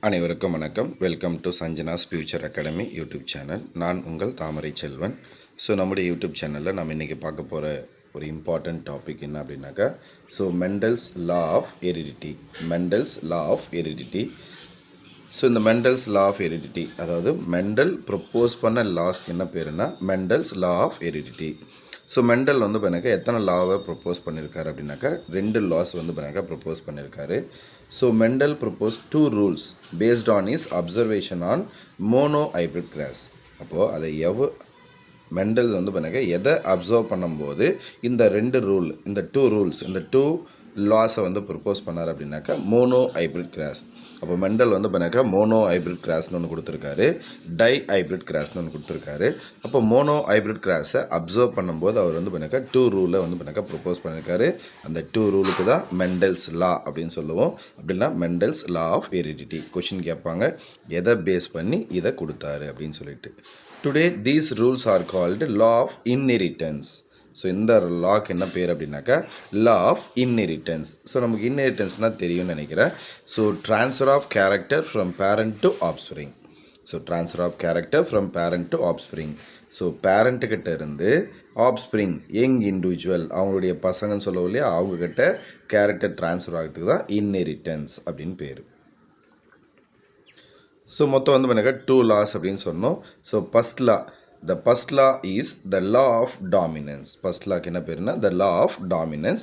அனைவருக்கும் வணக்கம். Welcome to Sanjana's future academy YouTube channel. நான் உங்கள் தாமரை செல்வன். நம்முடைய யூடியூப் சேனலில் நம்ம இன்றைக்கி பார்க்க போகிற ஒரு இம்பார்ட்டண்ட் டாபிக் என்ன அப்படின்னாக்கா, மெண்டல்ஸ் லா ஆஃப் ஹெரிடிட்டி. இந்த மெண்டல்ஸ் லா ஆஃப் ஹெரிடிட்டி, அதாவது மெண்டல் ப்ரொப்போஸ் பண்ண லாஸ் என்ன பேருன்னா Mendel's law of heredity. Mendel வந்து பண்ணாக்கா எத்தனை லாவை ப்ரொப்போஸ் பண்ணியிருக்காரு அப்படின்னாக்கா 2 லாஸ் வந்து பண்ணாக்கா ப்ரொப்போஸ் பண்ணியிருக்காரு. Mendel propose 2 rules based on is observation on monohybrid cross. அப்போது அதை மெண்டல் வந்து பண்ணாக்கா எதை அப்சர்வ் பண்ணும்போது இந்த 2 ரூல், இந்த 2 ரூல்ஸ், இந்த 2 லாஸை வந்து ப்ரொப்போஸ் பண்ணார் அப்படின்னாக்கா மோனோ ஹைப்ரிட் கிராஸ். அப்போ மெண்டல் வந்து பண்ணாக்கா மோனோ ஹைப்ரிட் கிராஸ்னு ஒன்று கொடுத்துருக்காரு, டை ஹைப்ரிட் கிராஸ்னு ஒன்று கொடுத்துருக்காரு. அப்போ மோனோ ஹைப்ரிட் கிராஸை அப்சர்வ் பண்ணும்போது அவர் வந்து பண்ணாக்கா 2 ரூலை வந்து பண்ணாக்கா ப்ரொப்போஸ் பண்ணியிருக்காரு. அந்த 2 ரூலுக்கு தான் மெண்டல்ஸ் லா அப்படின்னு சொல்லுவோம். அப்படின்னா Mendel's law of heredity. Question கேட்பாங்க, எதை பேஸ் பண்ணி இதை கொடுத்தாரு அப்படின்னு சொல்லிட்டு. Today these rules are called law of inheritance. இந்த லாக்கு என்ன பேர் அப்படின்னாக்கா லா ஆஃப் இன்ஹெரிட்டன்ஸ். நமக்கு இன்ஹெரிட்டன்ஸ்னால் தெரியும்னு நினைக்கிறேன். Transfer of character from parent to offspring. Transfer of character from parent to offspring. பேரண்ட்டுக்கிட்ட இருந்து ஆப்ஸ்ப்ரிங், யங் இண்டிவிஜுவல், அவங்களுடைய பசங்கன்னு சொல்லவும் இல்லையா, அவங்கக்கிட்ட கேரக்டர் ட்ரான்ஸ்ஃபர் ஆகிறதுக்கு தான் இன்ஹெரிட்டன்ஸ் அப்படின்னு பேர். மொத்தம் வந்து பண்ணாக்கா 2 லாஸ் அப்படின்னு சொன்னோம். The first law is the law of dominance. First law என்ன பேருன்னா the law of dominance.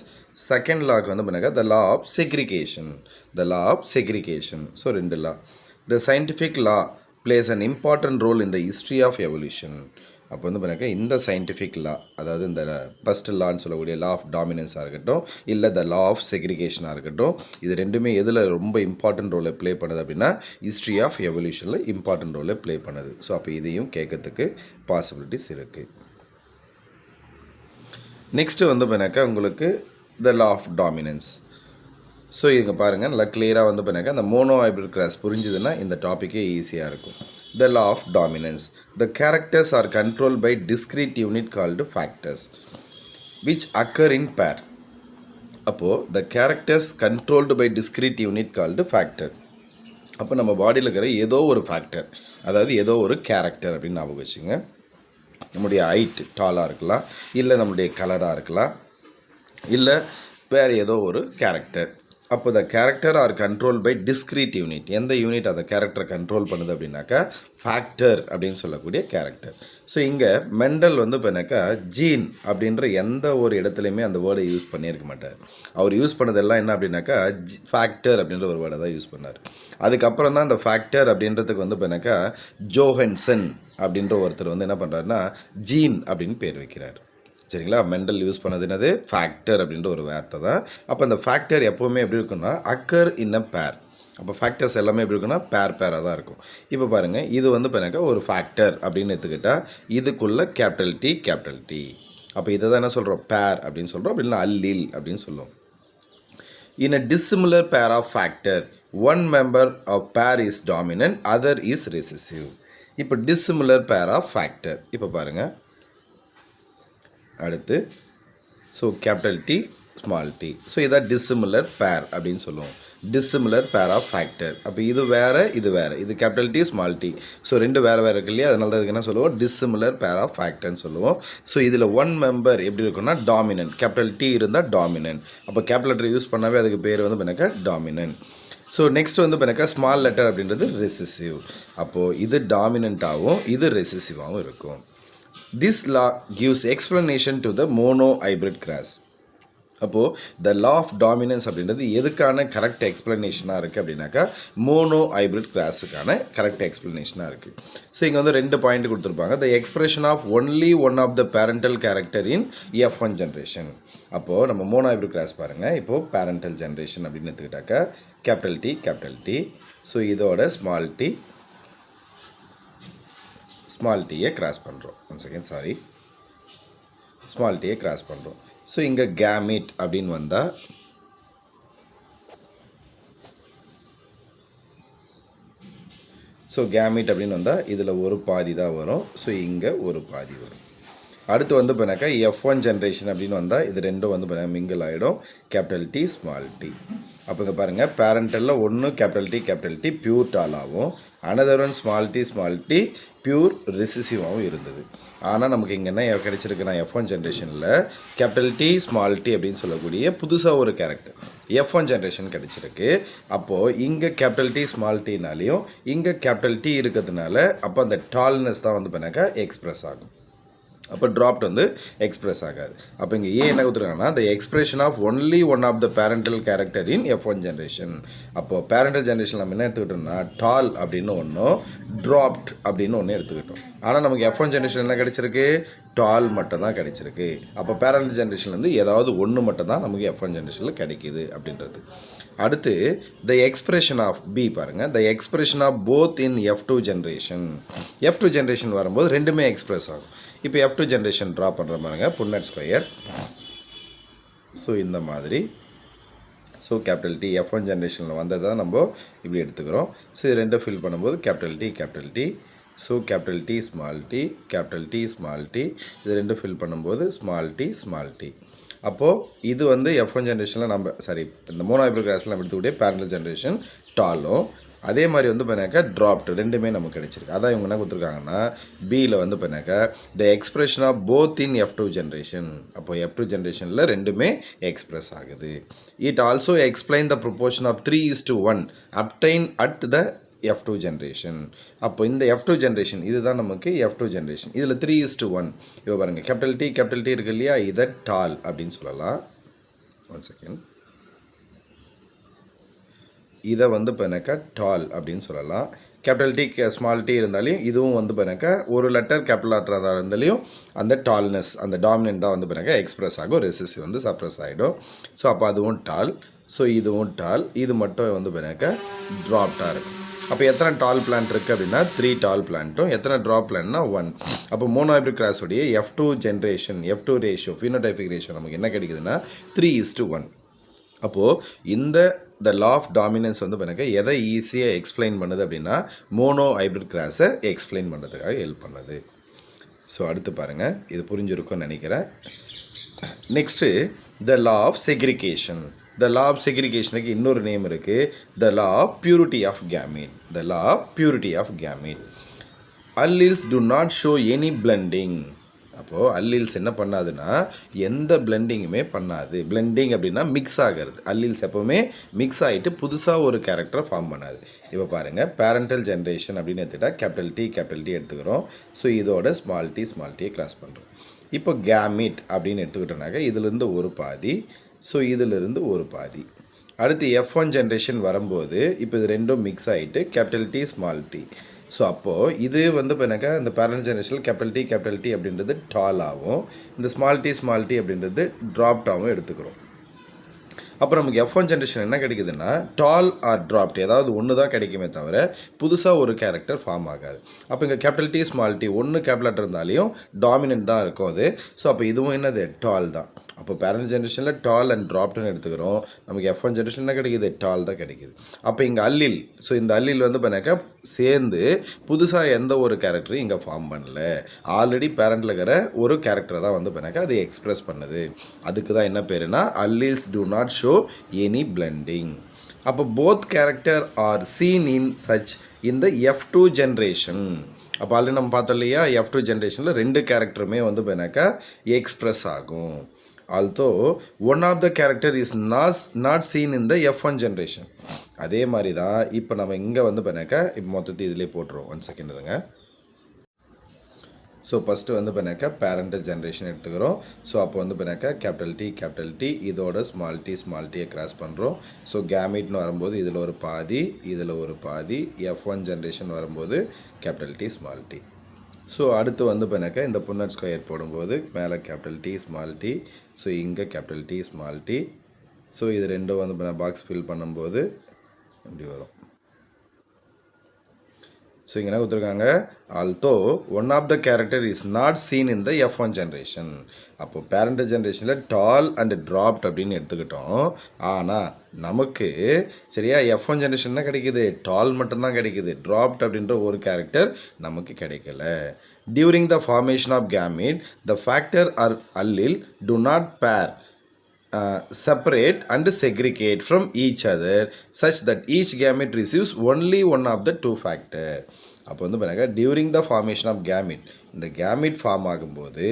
Second law வந்து பண்ணாக்கா the law of segregation. ரெண்டு law. The scientific law plays an important role in the history of evolution. அப்போ வந்து பண்ணாக்கா இந்த scientific லா, அதாவது இந்த ஃபஸ்ட் லான்னு சொல்லக்கூடிய லா ஆஃப் டாமினன்ஸாக இருக்கட்டும், இல்லை த லா ஆஃப் செக்ரிகேஷனாக இருக்கட்டும், இது ரெண்டுமே எதில் ரொம்ப இம்பார்ட்டன்ட் ரோலை ப்ளே பண்ணுது அப்படின்னா ஹிஸ்ட்ரி ஆஃப் எவல்யூஷனில் இம்பார்ட்டன்ட் ரோலை ப்ளே பண்ணுது. அப்போ இதையும் கேட்கறதுக்கு பாசிபிலிட்டிஸ் இருக்குது. நெக்ஸ்ட்டு வந்து பண்ணாக்கா உங்களுக்கு த லா ஆஃப் டாமினன்ஸ். இங்கே பாருங்கள், நல்லா கிளியராக வந்து பண்ணாக்கா இந்த மோனோ ஹைப்ரிட் கிராஸ் புரிஞ்சுதுன்னா இந்த டாப்பிக்கே ஈஸியாக இருக்கும். The law of dominance. The characters are controlled by discrete unit called factors, which occur in pair. அப்போது the characters controlled by discrete unit called factor. அப்போ நம்ம பாடியில் இருக்கிற ஏதோ ஒரு ஃபேக்டர், அதாவது ஏதோ ஒரு கேரக்டர் அப்படின்னு ஞாபகம் வச்சுங்க. நம்முடைய ஹைட் டாலாக இருக்கலாம், இல்லை நம்முடைய கலராக இருக்கலாம், இல்லை வேறு ஏதோ ஒரு கேரக்டர். அப்போ the character are control by discrete unit. எந்த யூனிட் அதை கேரக்டரை கண்ட்ரோல் பண்ணுது அப்படின்னாக்கா ஃபேக்டர் அப்படின்னு சொல்லக்கூடிய கேரக்டர். இங்கே மெண்டல் வந்து இப்போனாக்கா ஜீன் அப்படின்ற எந்த ஒரு இடத்துலையுமே அந்த வேர்டை யூஸ் பண்ணியிருக்க மாட்டார். அவர் யூஸ் பண்ணதெல்லாம் என்ன அப்படின்னாக்கா ஃபேக்டர் அப்படின்ற ஒரு வேர்டை தான் யூஸ் பண்ணார். அதுக்கப்புறம் தான் அந்த ஃபேக்டர் அப்படின்றதுக்கு வந்து இப்போனாக்கா ஜோஹன்சன் அப்படின்ற ஒருத்தர் வந்து என்ன பண்ணுறாருன்னா ஜீன் அப்படின்னு பேர் வைக்கிறார். சரிங்களா? மெண்டல் யூஸ் பண்ணது என்னது ஃபேக்டர் அப்படின்ற ஒரு வார்த்தை தான். அப்போ அந்த ஃபேக்டர் எப்போவுமே எப்படி இருக்குன்னா அக்கர் இன் அ பேர். அப்போ ஃபேக்டர்ஸ் எல்லாமே எப்படி இருக்குன்னா பேராக தான் இருக்கும். இப்போ பாருங்கள், இது வந்து பண்ணாக்கா ஒரு ஃபேக்டர் அப்படின்னு எடுத்துக்கிட்டால் இதுக்குள்ளே கேபிட்டல் டி. அப்போ இதை தான் என்ன சொல்கிறோம், பேர் அப்படின்னு சொல்கிறோம், அப்படின்னா அல்லில் அப்படின்னு சொல்லுவோம். In a dissimilar pair of factor one member of pair is dominant, other is recessive. இப்போ டிஸ்சிமிலர் பேர் ஆஃப் ஃபேக்டர் இப்போ பாருங்கள். அடுத்து கேபிட்டல் டி ஸ்மால் டி. இதான் டிஸ்சிமிலர் பேர் அப்படின்னு சொல்லுவோம். Dissimilar pair of factor. அப்போ இது வேறு, இது வேறு, இது கேபிட்டல் டி ஸ்மால் டி. ரெண்டு வேறு வேறு இருக்கு இல்லையா, அதனால தான் இதுக்கு என்ன சொல்லுவோம், டிஸ்சிமிலர் பேர் ஆஃப் ஃபேக்டர்னு சொல்லுவோம். இதில் ஒன் மெம்பர் எப்படி இருக்குன்னா டாமினன்ட். கேபிட்டல் டி இருந்தால் டாமினன்ட். அப்போ கேபிட்டல் லெட்டர் யூஸ் பண்ணாவே அதுக்கு பேர் வந்து பண்ணாக்கா டாமினன்ட். நெக்ஸ்ட் வந்து பண்ணாக்கா ஸ்மால் லெட்டர் அப்படின்றது ரெசிசிவ். அப்போது இது டாமினண்ட்டாகவும் இது ரெசிசிவாகவும் இருக்கும். This law gives explanation to the mono hybrid cross. அப்போது த லா ஆஃப் டாமினன்ஸ் அப்படின்றது எதுக்கான கரெக்ட் எக்ஸ்ப்ளனேஷனாக இருக்குது அப்படின்னாக்கா மோனோ ஹைப்ரிட் கிராஸுக்கான கரெக்ட் எக்ஸ்ப்ளனேஷனாக இருக்குது. இங்கே வந்து 2 பாயிண்ட் கொடுத்துருப்பாங்க. The expression of only one of the parental character in F1 generation. அப்போது நம்ம மோனோ ஹைப்ரிட் கிராஸ் பாருங்கள். இப்போது பேரண்டல் ஜென்ரேஷன் அப்படின்னு எடுத்துக்கிட்டாக்கா கேபிட்டல் டி. இதோட ஸ்மால் டீயை கிராஸ் பண்ணுறோம். ஸ்மால் டீயை கிராஸ் பண்ணுறோம். இங்கே கேமிட் அப்படின்னு வந்தால் கேமிட் அப்படின்னு வந்தால் இதில் ஒரு பாதி தான் வரும். இங்கே ஒரு பாதி வரும். அடுத்து வந்து பண்ணாக்கா F1 ஜென்ரேஷன் அப்படின்னு வந்தால் இது ரெண்டும் வந்து பண்ண மிங்கிள் ஆகிடும் கேபிட்டல் டி ஸ்மால் டி. அப்போ இங்கே பாருங்கள் பேரண்டலில் ஒன்று கேபிட்டல் டி பியூர் டாலாகவும் another one small d pure ரெசிசிவாகவும் இருந்தது. ஆனால் நமக்கு இங்கே என்ன கிடைச்சிருக்குன்னா F1 ஜென்ரேஷனில் கேபிட்டல் டி ஸ்மால் டி அப்படின்னு சொல்லக்கூடிய புதுசாக ஒரு கேரக்டர் F1 ஜென்ரேஷன் கிடச்சிருக்கு. அப்போது இங்கே கேபிட்டல் டி ஸ்மால் டினாலையும் இங்கே கேபிட்டல் டி இருக்கிறதுனால அப்போ அந்த டால்னஸ் தான் வந்து பண்ணாக்கா எக்ஸ்ப்ரெஸ் ஆகும். அப்போ ட்ராப்ட் வந்து எக்ஸ்ப்ரெஸ் ஆகாது. அப்போ இங்கே என்ன கொடுத்துருக்காங்கன்னா the expression of only one of the parental character in F1 generation. அப்போது பேரண்டல் ஜென்ரேஷன் நம்ம என்ன எடுத்துக்கிட்டோம்னா டால் அப்படின்னு ஒன்றும் ட்ராப்ட் அப்படின்னு ஒன்று எடுத்துக்கிட்டோம். ஆனால் நமக்கு F1 ஜென்ரேஷன் என்ன கிடைச்சிருக்கு? டால் மட்டும் தான் கிடைச்சிருக்கு. அப்போ பேரண்டல் ஜென்ரேஷன்லேருந்து ஏதாவது ஒன்று மட்டும் தான் நமக்கு F1 ஜென்ரேஷனில் கிடைக்கிது அப்படின்றது. அடுத்து த எக்ஸ்பிரஷன் ஆஃப் பி பாருங்கள், the expression of both in F2 generation. F2 generation வரும்போது ரெண்டுமே எக்ஸ்பிரஸ் ஆகும். இப்போ F2 ஜென்ரேஷன் ட்ரா பண்ணுற பாருங்க புன்னட் ஸ்கொயர். ஸோ இந்த மாதிரி ஸோ கேபிட்டல் டி F1 ஜென்ரேஷனில் வந்ததை நம்ம இப்படி எடுத்துக்கிறோம். ஸோ இது ரெண்டும் ஃபில் பண்ணும்போது capital T so capital D small T இது ரெண்டும் ஃபில் பண்ணும்போது ஸ்மால் டி. அப்போது இது வந்து F1 ஜென்ரேஷனில் நம்ம இந்த மோனோஹைப்ரிட் கிராஸில் நம்ம எடுத்துக்கிட்டே பேரலல் ஜென்ரேஷன் டாலும் அதே மாதிரி வந்து பண்ணாக்கா ட்ராப்ட் ரெண்டுமே நமக்கு கிடைச்சிருக்கு. அதான் இவங்க என்ன கொடுத்துருக்காங்கன்னா பியில் வந்து பண்ணாக்கா the expression of both in F2 generation. அப்போ F2 ஜென்ரேஷனில் ரெண்டுமே எக்ஸ்பிரஸ் ஆகுது. It also explain the proportion of 3:1 obtain at the F2 generation. அப்போ இந்த F2 ஜென்ரேஷன் இதுதான் நமக்கு F2 ஜென்ரேஷன். இதில் 3:1 இப்போ பாருங்கள் கேபிட்டல் டி இருக்கு இல்லையா, இதை டால் அப்படின்னு சொல்லலாம். 1 செகண்ட். இதை வந்து பண்ணாக்கா டால் அப்படின்னு சொல்லலாம். கேபிட்டல் டி ஸ்மால் டி இருந்தாலையும் இதுவும் வந்து பண்ணாக்கா ஒரு லெட்டர் கேபிட்டல் லெட்டர் இருந்தாலையும் அந்த டால்னஸ் அந்த டாமினன்ட் தான் வந்து பண்ணாக்கா எக்ஸ்பிரஸ் ஆகும், ரெசிசிவ் வந்து சப்ரஸ் ஆகிடும். ஸோ அப்போ அதுவும் டால். ஸோ இதுவும் டால். இது மட்டும் வந்து பண்ணாக்கா ட்ராப்டாக இருக்கும். அப்போ எத்தனை டால் பிளான்ட் இருக்குது அப்படின்னா 3 டால் பிளான்ட்டும் எத்தனை ட்ராப் பிளான்ட்னா 1. அப்போ மோனோஹைப்ரிட் கிராஸோடைய F2 generation F2 ratio phenotypic ratio நமக்கு என்ன கிடைக்குதுன்னா 3:1. அப்போது இந்த த லா ஆஃப் டாமினன்ஸ் வந்து எனக்கு எதை ஈஸியாக எக்ஸ்பிளைன் பண்ணுது அப்படின்னா மோனோ ஹைப்ரிட் கிராஸை எக்ஸ்பிளைன் பண்ணுறதுக்காக ஹெல்ப் பண்ணுது. ஸோ அடுத்து பாருங்கள், இது புரிஞ்சிருக்கும்னு நினைக்கிறேன். Next the law of segregation. The law of செக்ரிகேஷனுக்கு இன்னொரு நேம் இருக்குது, the law of purity of gamete. The law of purity of gamete. Alleles do not show any blending. அப்போது அல்லீல்ஸ் என்ன பண்ணாதுன்னா எந்த பிளெண்டிங்குமே பண்ணாது. பிளெண்டிங் அப்படின்னா மிக்ஸ் ஆகிறது. அல்லீல்ஸ் எப்போவுமே மிக்ஸ் ஆகிட்டு புதுசாக ஒரு கேரக்டரை ஃபார்ம் பண்ணாது. இப்போ பாருங்கள், பேரண்டல் ஜென்ரேஷன் அப்படின்னு எடுத்துக்கிட்டால் கேபிட்டல் டி எடுத்துக்கிறோம். ஸோ இதோட ஸ்மால் டியை கிராஸ் பண்ணுறோம். இப்போ கேமிட் அப்படின்னு எடுத்துக்கிட்டோம்னாக்க இதிலிருந்து ஒரு பாதி, ஸோ இதிலிருந்து ஒரு பாதி. அடுத்து F1 ஜென்ரேஷன் வரும்போது இப்போ இது ரெண்டும் மிக்ஸ் ஆகிட்டு capital D small D. So அப்போது இது வந்து இப்போ எனக்கு இந்த பேரலல் ஜெனரேஷனில் கேபிட்டல் டி அப்படின்றது டால் ஆகும், இந்த ஸ்மால் டி அப்படின்றது ட்ராப்டாகவும் எடுத்துக்கிறோம். அப்புறம் நமக்கு F1 ஜென்ரேஷன் என்ன கிடைக்குதுன்னா டால் ஆர் ட்ராப்ட் ஏதாவது ஒன்று தான் கிடைக்குமே தவிர புதுசாக ஒரு கேரக்டர் ஃபார்ம் ஆகாது. அப்போ இங்கே கேபிட்டல் டி ஸ்மால் டி ஒன்று கேபிட்டல் இருந்தாலையும் டாமினன்ட் தான் இருக்கும் அது. ஸோ அப்போ இதுவும் என்னது டால் தான். அப்போ பேரண்ட் ஜென்ரேஷனில் டால் அண்ட் ட்ராப்ட்னு எடுத்துக்கிறோம். நமக்கு F1 ஜென்ரேஷன் என்ன கிடைக்குது? டால் தான் கிடைக்குது. அப்போ இங்கே அல்லில், ஸோ இந்த அல்லில் வந்து பண்ணாக்கா சேர்ந்து புதுசாக எந்த ஒரு கேரக்டரும் இங்கே ஃபார்ம் பண்ணல. ஆல்ரெடி பேரண்டில் இருக்கிற ஒரு கேரக்டரை தான் வந்து பண்ணாக்கா அது எக்ஸ்ப்ரெஸ் பண்ணுது. அதுக்கு தான் என்ன பேருனா alleles do not show any blending. அப்போ both character are seen in such இந்த F2 ஜென்ரேஷன். அப்போ ஆல்ரெடி நம்ம பார்த்தோம் இல்லையா, F2 ஜென்ரேஷனில் ரெண்டு கேரக்டருமே வந்து பண்ணாக்கா எக்ஸ்ப்ரெஸ் ஆகும். although one of the character is not seen in the F1 generation. அதே மாதிரி தான் இப்போ நம்ம இங்கே வந்து பண்ணாக்கா இப்போ மொத்தத்தை இதிலே போட்டுருவோம். 1 செகண்ட் இருங்க. ஸோ ஃபஸ்ட்டு வந்து பண்ணாக்கா பேரண்டல் ஜென்ரேஷன் எடுத்துக்கிறோம். ஸோ அப்போ வந்து பண்ணாக்கா கேபிட்டல் டி இதோட ஸ்மால் டியை கிராஸ் பண்ணுறோம். ஸோ கேமிட்னு வரும்போது இதில் ஒரு பாதி, இதில் ஒரு பாதி. F1 ஜென்ரேஷன் வரும்போது capital D small D. So அடுத்து வந்து பண்ணாக்கா இந்த புன்னட் ஸ்கொயர் போடும்போது மேலே capital D small D, so இங்கே capital D small D. So இது ரெண்டும் வந்து பாக்ஸ் ஃபில் பண்ணும்போது இப்படி வரும். ஸோ இங்கே என்ன கொடுத்துருக்காங்க, although one of the character is not seen in the F1 generation. அப்போது பேரண்டல் ஜென்ரேஷனில் டால் அண்ட் ட்ராப்ட் அப்படின்னு எடுத்துக்கிட்டோம். ஆனால் நமக்கு சரியா F1 ஜென்ரேஷன் என்ன கிடைக்கிது? டால் மட்டும்தான் கிடைக்கிது. ட்ராப்ட் அப்படின்ற ஒரு கேரக்டர் நமக்கு கிடைக்கல. During the formation of gamete, the factor or allele do not pair, separate and segregate from each other such that each gamete receives only one of the two factor. அப்போ வந்து பாருங்க during the formation of gamete, இந்த gamete form ஆகும்போது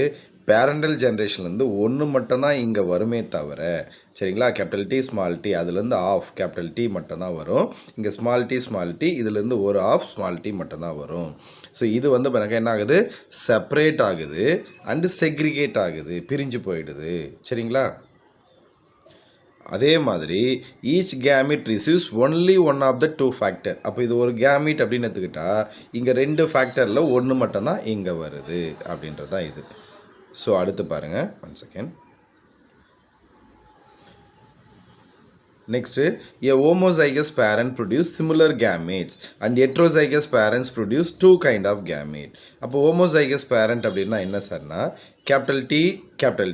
parental ஜென்ரேஷன்லேருந்து ஒன்று மட்டும்தான் இங்கே வருமே தவிர, சரிங்களா, கேபிட்டல் டி ஸ்மால் டி அதுலேருந்து ஆஃப் கேபிட்டல் டி மட்டும்தான் வரும். இங்கே ஸ்மால் டி இதுலேருந்து ஒரு ஆஃப் ஸ்மால் டி மட்டும்தான் வரும். ஸோ இது வந்து பாருங்க என்ன ஆகுது, செப்பரேட் ஆகுது அண்டு செக்ரிகேட் ஆகுது, பிரிஞ்சு போயிடுது. சரிங்களா, அதே மாதிரி each gamete receives only one of the two factor. அப்போ இது ஒரு கேமிட் அப்படின்னு எடுத்துக்கிட்டா இங்கே ரெண்டு ஃபேக்டரில் ஒன்று மட்டும்தான் இங்கே வருது அப்படின்றது தான் இது. ஸோ அடுத்து பாருங்கள், 1 second. Next, a homozygous parent produce similar gametes and heterozygous parents produce two kind of gamete. அப்போ homozygous parent அப்படின்னா என்ன சார்னா, கேபிட்டல்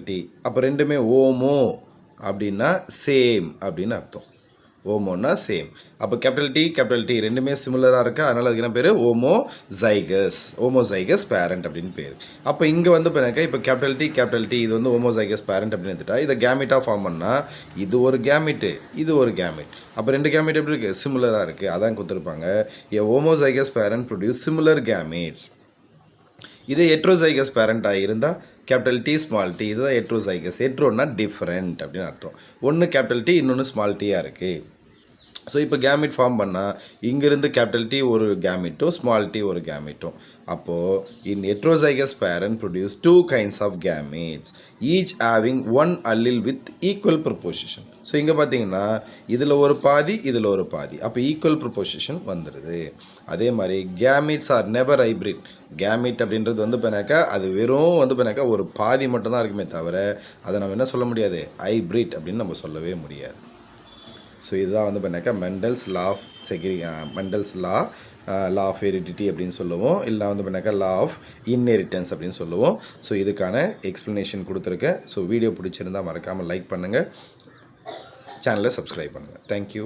டி அப்போ ரெண்டுமே ஓமோ அப்படின்னா சேம் அப்படின்னு அர்த்தம். ஓமோன்னா சேம். அப்போ கேபிட்டல் டி ரெண்டுமே சிமிலராக இருக்குது, அதனால் அதுக்கு என்ன பேர், ஓமோசைகஸ் பேரண்ட் அப்படின்னு பேர். அப்போ இங்கே வந்து இப்போ கேபிட்டல் டி இது வந்து ஓமோசைகஸ் பேரண்ட் அப்படின்னு எடுத்துட்டா இதை கேமிட்டாக ஃபார்ம் பண்ணால் இது ஒரு கேமிட்டு இது ஒரு கேமிட். அப்போ ரெண்டு கேமிட் எப்படி இருக்குது, சிமிலராக இருக்குது, அதான் கொடுத்துருப்பாங்க. ஏ ஓமோசைகஸ் பேரண்ட் ப்ரொடியூஸ் சிமிலர் கேமிட்ஸ். இதே ஹெட்ரோசைகஸ் பேரண்ட்டாக இருந்தால் கேபிட்டல் டி ஸ்மால் டி இதுதான் ஹெட்ரோசைகஸ். ஹெட்ரோன்னா டிஃப்ரெண்ட் அப்படின்னு அர்த்தம். ஒன்று கேபிட்டல் டி இன்னொன்று ஸ்மால் டியாக இருக்குது. ஸோ இப்போ கேமிட் ஃபார்ம் பண்ணால் இங்கேருந்து கேபிட்டல் டி ஒரு கேமிட்டும் ஸ்மால் டி ஒரு கேமிட்டும். அப்போது in heterozygous parent produce two kinds of gametes each having one allele with equal proposition. So இங்கே பார்த்தீங்கன்னா இதில் ஒரு பாதி இதில் ஒரு பாதி, அப்போ ஈக்குவல் ப்ரொபோசிஷன் வந்துடுது. அதே மாதிரி gametes are never hybrid. Gamete அப்படின்றது வந்து பண்ணாக்கா அது வெறும் வந்து பண்ணாக்கா ஒரு பாதி மட்டும்தான் இருக்குமே தவிர அதை நம்ம என்ன சொல்ல முடியாது, ஹைப்ரிட் அப்படின்னு நம்ம சொல்லவே முடியாது. ஸோ இதுதான் வந்து பண்ணாக்கா மெண்டல்ஸ் லா ஆஃப் ஹெரிடிட்டி அப்படின்னு சொல்லுவோம், இல்லை வந்து பண்ணாக்கா லா ஆஃப் இன்ஹெரிட்டன்ஸ் அப்படின்னு சொல்லுவோம். ஸோ இதுக்கான எக்ஸ்ப்ளனேஷன் கொடுத்துருக்கேன். ஸோ வீடியோ பிடிச்சிருந்தால் மறக்காமல் லைக் பண்ணுங்கள், சேனலை சப்ஸ்கிரைப் பண்ணுங்கள். தேங்க்யூ.